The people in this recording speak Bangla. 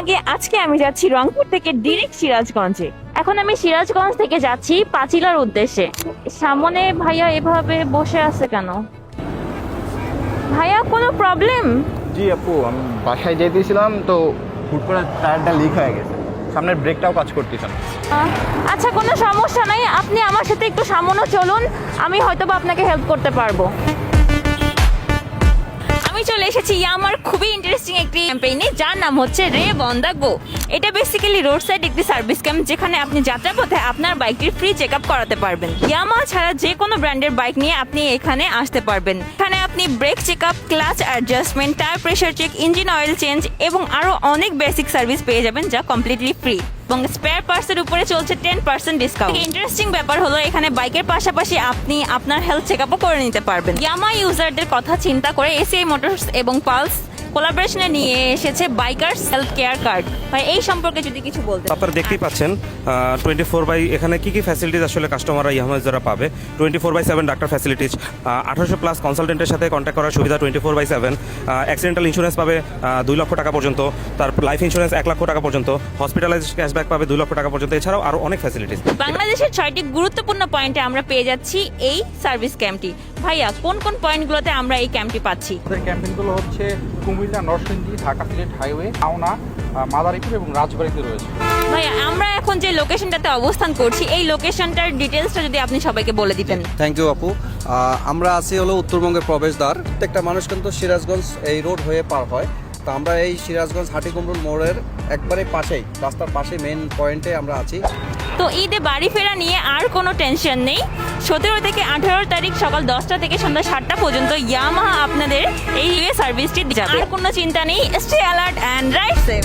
আগে আজকে আমি যাচ্ছি রংপুর থেকে ডিরেক্ট সিরাজগঞ্জে। এখন আমি সিরাজগঞ্জ থেকে যাচ্ছি পাঁচিলার উদ্দেশ্যে। সামনে ভাইয়া এভাবে বসে আছে কেন? ভাইয়া কোনো প্রবলেম? জি আপু, আমি বাসায় যেতেছিলাম তো হুট করে টায়ারটা লিক হয়ে গেছে, সামনের ব্রেকটাও কাজ করতেছে না। আচ্ছা কোনো সমস্যা নাই, আপনি আমার সাথে একটু সামনে চলুন, আমি হয়তোবা আপনাকে হেল্প করতে পারবো। আমি চলে এসেছি ইয়ামার খুবই ইন্টারেস্টিং একটি ক্যাম্পেইনে, যার নাম হচ্ছে রেভ অন দ্য গো। এটা বেসিক্যালি রোড সাইড একটি সার্ভিস ক্যাম্প, যেখানে আপনি যাত্রাপথে আপনার বাইকটির ফ্রি চেক আপ করাতে পারবেন। ইয়ামা ছাড়া যে কোনো ব্র্যান্ডের বাইক নিয়ে আপনি এখানে আসতে পারবেন। এখানে আপনি brake check up, clutch adjustment, tyre pressure check, engine oil change এবং আরও অনেক বেসিক সার্ভিস পেয়ে যাবেন, যা কমপ্লিটলি ফ্রি। এবং স্পেয়ার পার্টসের উপরে চলছে 10% ডিসকাউন্ট। ইন্টারেস্টিং ব্যাপার হলো এখানে বাইকের পাশাপাশি আপনি আপনার হেলথ চেক আপও করে নিতে পারবেন। ইয়ামা ইউজারদের কথা চিন্তা করে এসিআই মোটরস এবং পালস কোলাবোরেশনে নিয়ে এসেছে বাইকার্স হেলথ কেয়ার কার্ড। ভাই এই সম্পর্কে যদি কিছু বলতে। আপনারা দেখতেই পাচ্ছেন 24/, এখানে কি ফ্যাসিলিটিস আসলে কাস্টমাররা ইয়ামাহা যারা পাবে। 24/7 ডাক্তার ফ্যাসিলিটিস, 1800+ কনসালটেন্টের সাথে কন্ট্যাক্ট করার সুবিধা 24/7। অ্যাক্সিডেন্টাল ইন্স্যুরেন্স পাবে 2 লক্ষ টাকা পর্যন্ত, তার লাইফ ইন্স্যুরেন্স 1 লক্ষ টাকা পর্যন্ত, হসপিটালাইজ ক্যাশব্যাক পাবে 2 লক্ষ টাকা পর্যন্ত, এছাড়াও আরও অনেক ফ্যাসিলিটিস। বাংলাদেশের 6টি গুরুত্বপূর্ণ পয়েন্টে আমরা পেয়ে যাচ্ছি এই সার্ভিস ক্যাম্পটি। ভাইয়া কোন কোন পয়েন্টগুলোতে আমরা এই ক্যাম্পটি পাচ্ছি? আমাদের ক্যাম্পেইনগুলো হচ্ছে কুমিল্লা, নরসিংদী, ঢাকা সিলেট হাইওয়ে, পাওনা, মাদারীপুর এবং রাজবাড়ীতে রয়েছে। ভাইয়া আমরা এখন যে লোকেশনটাতে অবস্থান করছি, এই লোকেশনটার ডিটেলসটা যদি আপনি সবাইকে বলে দিতেন। থ্যাংক ইউ আপু। আমরা আছি হলো উত্তরবঙ্গের প্রবেশদ্বার। প্রত্যেকটা মানুষ কিন্তু সিরাজগঞ্জ এই রোড হয়ে পার হয়। তো আমরা এই সিরাজগঞ্জ হাটিকুমরুল মোড়ের একবারে পাশেই, রাস্তার পাশে মেন পয়েন্টে আমরা আছি। তো ঈদে বাড়ি ফেরা নিয়ে আর কোনো টেনশন নেই। 17 থেকে 18 তারিখ সকাল 10টা থেকে সন্ধ্যা 7টা পর্যন্ত ইয়ামাহা আপনাদের এই সার্ভিসটি যাবে। আর কোনো চিন্তা নেই। Stay alert and ride safe.